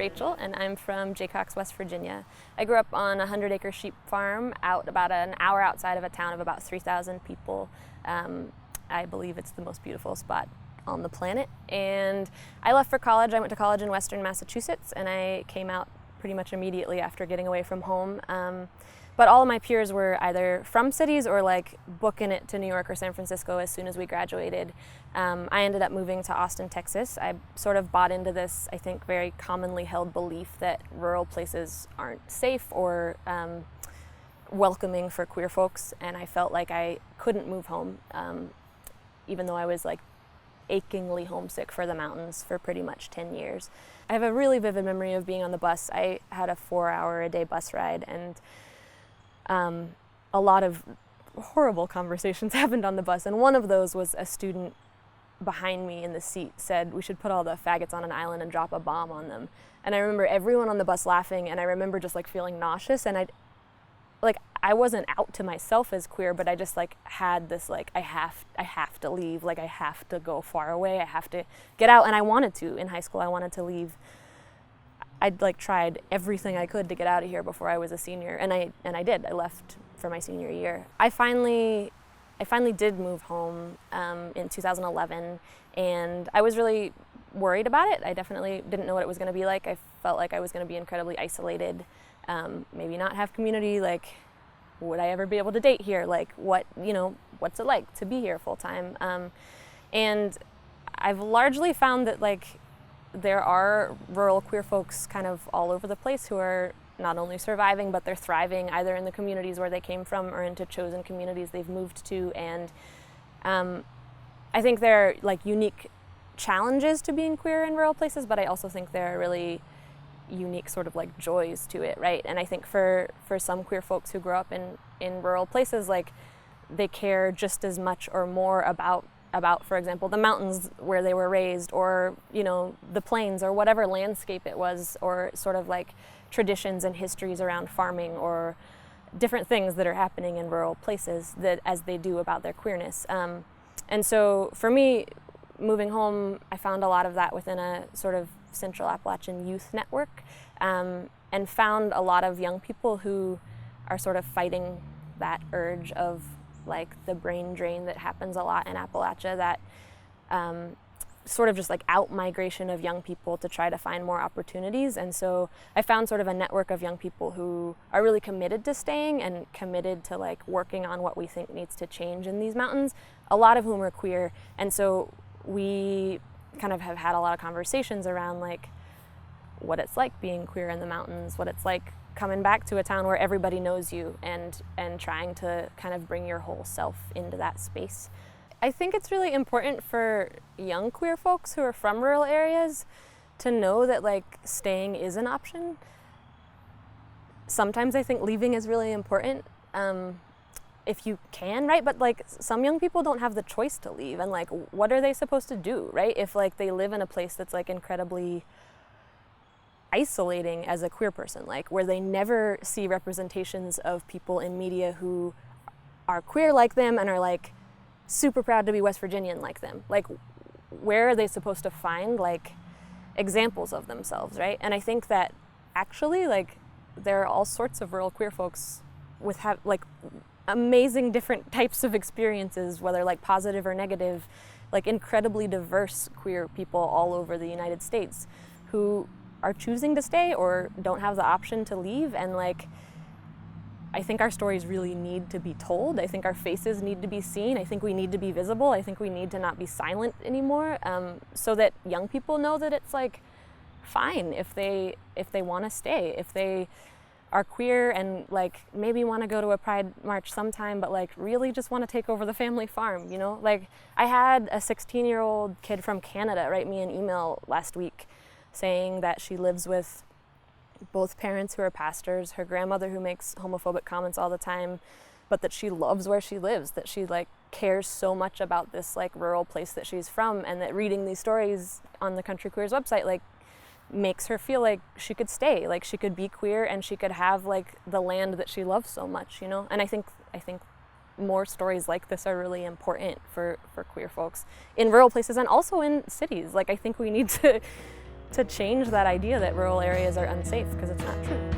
Rachel, and I'm from Jaycox, West Virginia. I grew up on a 100-acre sheep farm out about an hour outside of a town of about 3,000 people. I believe it's the most beautiful spot on the planet. And I left for college. I went to college in Western Massachusetts, and I came out pretty much immediately after getting away from home. But all of my peers were either from cities or like booking it to New York or San Francisco as soon as we graduated. I ended up moving to Austin, Texas. I sort of bought into this, I think, very commonly held belief that rural places aren't safe or welcoming for queer folks, and I felt like I couldn't move home, even though I was like achingly homesick for the mountains for pretty much 10 years. I have a really vivid memory of being on the bus. I had a 4-hour-a-day bus ride, and a lot of horrible conversations happened on the bus, and one of those was a student behind me in the seat said we should put all the faggots on an island and drop a bomb on them. And I remember everyone on the bus laughing, and I remember just like feeling nauseous, and I wasn't out to myself as queer, but I just like had this like I have to leave, like I have to go far away, I have to get out. And I wanted to. In high school I wanted to leave. I'd like tried everything I could to get out of here before I was a senior, and I did. I left for my senior year. I finally did move home in 2011, and I was really worried about it. I definitely didn't know what it was going to be like. I felt like I was going to be incredibly isolated, maybe not have community. Like, would I ever be able to date here? Like, what's it like to be here full time? And I've largely found that like there are rural queer folks kind of all over the place who are not only surviving, but they're thriving either in the communities where they came from or into chosen communities they've moved to. And I think there are like unique challenges to being queer in rural places, but I also think there are really unique sort of like joys to it, right? And I think for some queer folks who grow up in rural places, like they care just as much or more about, for example, the mountains where they were raised, or, the plains, or whatever landscape it was, or sort of like traditions and histories around farming, or different things that are happening in rural places that as they do about their queerness. And so for me, moving home, I found a lot of that within a sort of Central Appalachian youth network, and found a lot of young people who are sort of fighting that urge of like the brain drain that happens a lot in Appalachia, that sort of just like out migration of young people to try to find more opportunities. And so I found sort of a network of young people who are really committed to staying and committed to like working on what we think needs to change in these mountains, a lot of whom are queer. And so we kind of have had a lot of conversations around like what it's like being queer in the mountains, what it's like coming back to a town where everybody knows you, and trying to kind of bring your whole self into that space. I think it's really important for young queer folks who are from rural areas to know that like staying is an option. Sometimes I think leaving is really important, if you can, right? But like some young people don't have the choice to leave, and like what are they supposed to do, right? If like they live in a place that's like incredibly isolating as a queer person, like where they never see representations of people in media who are queer like them and are like super proud to be West Virginian like them. Like, where are they supposed to find like examples of themselves, right? And I think that actually like there are all sorts of rural queer folks with like amazing different types of experiences, whether like positive or negative, like incredibly diverse queer people all over the United States who are choosing to stay or don't have the option to leave. And like I think our stories really need to be told. I think our faces need to be seen. I think we need to be visible. I think we need to not be silent anymore, so that young people know that it's like fine if they want to stay, if they are queer and like maybe want to go to a Pride March sometime, but like really just want to take over the family farm, Like I had a 16-year-old kid from Canada write me an email last week saying that she lives with both parents who are pastors, her grandmother who makes homophobic comments all the time, but that she loves where she lives, that she like cares so much about this like rural place that she's from, and that reading these stories on the Country Queers website like makes her feel like she could stay, like she could be queer and she could have like the land that she loves so much, And I think more stories like this are really important for queer folks in rural places and also in cities. Like I think we need to to change that idea that rural areas are unsafe, because it's not true.